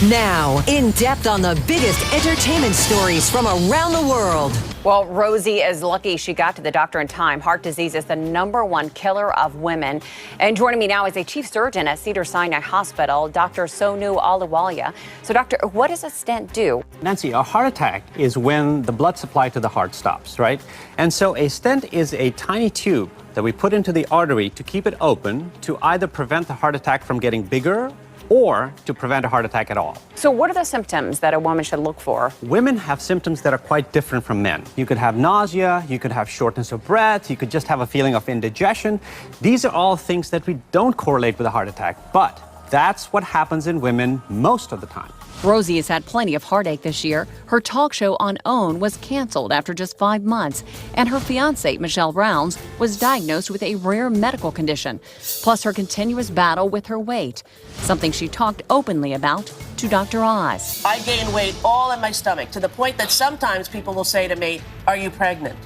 Now, in depth on the biggest entertainment stories from around the world. Well, Rosie is lucky she got to the doctor in time. Heart disease is the #1 killer of women. And joining me now is a chief surgeon at Cedars-Sinai Hospital, Dr. Sonu Ahluwalia. So, doctor, what does a stent do? Nancy, a heart attack is when the blood supply to the heart stops, right? And so a stent is a tiny tube that we put into the artery to keep it open to either prevent the heart attack from getting bigger or to prevent a heart attack at all. So what are the symptoms that a woman should look for? Women have symptoms that are quite different from men. You could have nausea, you could have shortness of breath, you could just have a feeling of indigestion. These are all things that we don't correlate with a heart attack, but that's what happens in women most of the time. Rosie has had plenty of heartache this year. Her talk show on OWN was canceled after just 5 months, and her fiancé, Michelle Rounds, was diagnosed with a rare medical condition, plus her continuous battle with her weight, something she talked openly about to Dr. Oz. I gain weight all in my stomach to the point that sometimes people will say to me, "Are you pregnant?"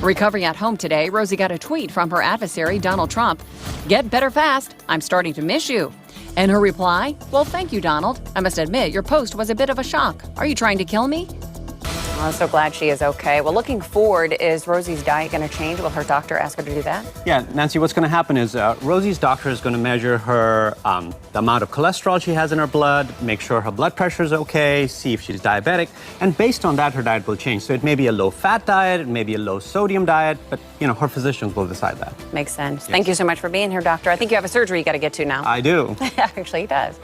Recovering at home today, Rosie got a tweet from her adversary, Donald Trump. "Get better fast. I'm starting to miss you." And her reply, "Well, thank you, Donald. I must admit, your post was a bit of a shock. Are you trying to kill me?" I'm so glad she is okay. Well, looking forward, is Rosie's diet going to change? Will her doctor ask her to do that? Yeah, Nancy, what's going to happen is Rosie's doctor is going to measure her, the amount of cholesterol she has in her blood, make sure her blood pressure is okay, see if she's diabetic, and based on that, her diet will change. So it may be a low-fat diet, it may be a low-sodium diet, but, her physicians will decide that. Makes sense. Yes. Thank you so much for being here, doctor. I think you have a surgery you got to get to now. I do. Actually, he does.